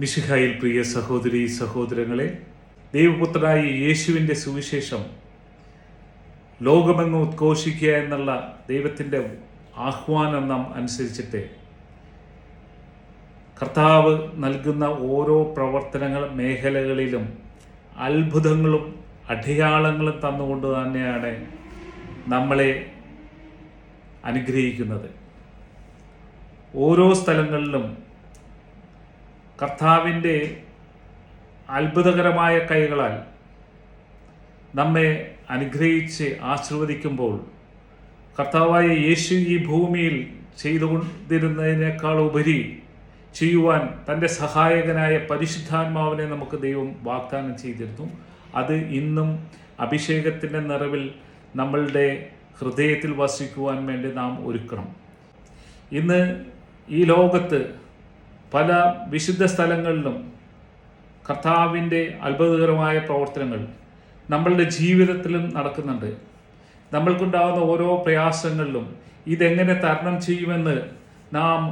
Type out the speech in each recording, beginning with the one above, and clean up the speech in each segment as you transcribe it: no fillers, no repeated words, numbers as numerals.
മിശിഹായിൽ പ്രിയ സഹോദരീ സഹോദരങ്ങളെ, ദൈവപുത്രനായ യേശുവിൻ്റെ സുവിശേഷം ലോകമെങ്ങും ഉദ്ഘോഷിക്കുക എന്നുള്ള ദൈവത്തിൻ്റെ ആഹ്വാനം നാം അനുസരിച്ചിട്ട് കർത്താവ് നൽകുന്ന ഓരോ പ്രവർത്തനങ്ങൾ മേഖലകളിലും അത്ഭുതങ്ങളും അടയാളങ്ങളും തന്നുകൊണ്ട് തന്നെയാണ് നമ്മളെ അനുഗ്രഹിക്കുന്നത്. ഓരോ സ്ഥലങ്ങളിലും കർത്താവിൻ്റെ അത്ഭുതകരമായ കൈകളാൽ നമ്മെ അനുഗ്രഹിച്ച് ആശീർവദിക്കുമ്പോൾ കർത്താവായ യേശു ഈ ഭൂമിയിൽ ചെയ്തുകൊണ്ടിരുന്നതിനേക്കാൾ ഉപരി ചെയ്യുവാൻ തൻ്റെ സഹായകനായ പരിശുദ്ധാത്മാവിനെ നമുക്ക് ദൈവം വാഗ്ദാനം ചെയ്തിരുന്നു. അത് ഇന്നും അഭിഷേകത്തിൻ്റെ നിറവിൽ നമ്മളുടെ ഹൃദയത്തിൽ വസിക്കുവാൻ വേണ്ടി നാം ഒരുക്കണം. ഇന്ന് ഈ ലോകത്ത് പല വിശുദ്ധ സ്ഥലങ്ങളിലും കർത്താവിൻ്റെ അത്ഭുതകരമായ പ്രവർത്തനങ്ങൾ നമ്മളുടെ ജീവിതത്തിലും നടക്കുന്നുണ്ട്. നമ്മൾക്കുണ്ടാകുന്ന ഓരോ പ്രയാസങ്ങളിലും ഇതെങ്ങനെ തരണം ചെയ്യുമെന്ന് നാം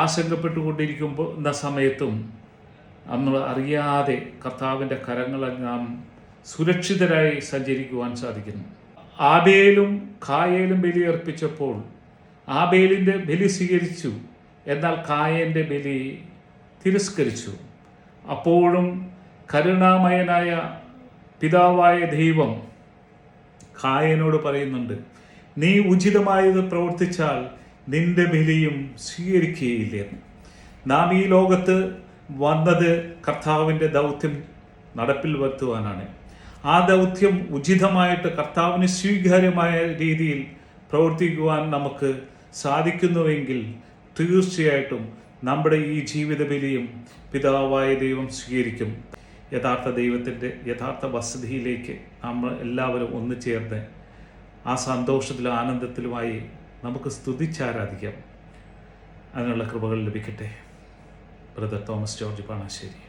ആശങ്കപ്പെട്ടുകൊണ്ടിരിക്കുന്ന സമയത്തും നമ്മൾ അറിയാതെ കർത്താവിൻ്റെ കരങ്ങളിൽ നാം സുരക്ഷിതരായി സഞ്ചരിക്കുവാൻ സാധിക്കുന്നു. ആബേലും കായേലും ബലിയർപ്പിച്ചപ്പോൾ ആബേലിൻ്റെ ബലി സ്വീകരിച്ചു, എന്നാൽ കായൻ്റെ ബലി തിരസ്കരിച്ചു. അപ്പോഴും കരുണാമയനായ പിതാവായ ദൈവം കായനോട് പറയുന്നുണ്ട്, നീ ഉചിതമായത് പ്രവർത്തിച്ചാൽ നിന്റെ ബലിയും സ്വീകരിക്കുകയില്ലെന്ന്. നാം ഈ ലോകത്ത് വന്നത് കർത്താവിൻ്റെ ദൗത്യം നടപ്പിൽ വരുത്തുവാനാണ്. ആ ദൗത്യം ഉചിതമായിട്ട് കർത്താവിന് സ്വീകാര്യമായ രീതിയിൽ പ്രവർത്തിക്കുവാൻ നമുക്ക് സാധിക്കുന്നുവെങ്കിൽ തീർച്ചയായിട്ടും നമ്മുടെ ഈ ജീവിത ബലിയും പിതാവായ ദൈവം സ്വീകരിക്കും. യഥാർത്ഥ ദൈവത്തിൻ്റെ യഥാർത്ഥ വസതിയിലേക്ക് നമ്മൾ എല്ലാവരും ഒന്നു ചേർന്ന് ആ സന്തോഷത്തിലും ആനന്ദത്തിലുമായി നമുക്ക് സ്തുതിച്ചാരാധിക്കാം. അതിനുള്ള കൃപകൾ ലഭിക്കട്ടെ. Brother Thomas George പാണാശ്ശേരി.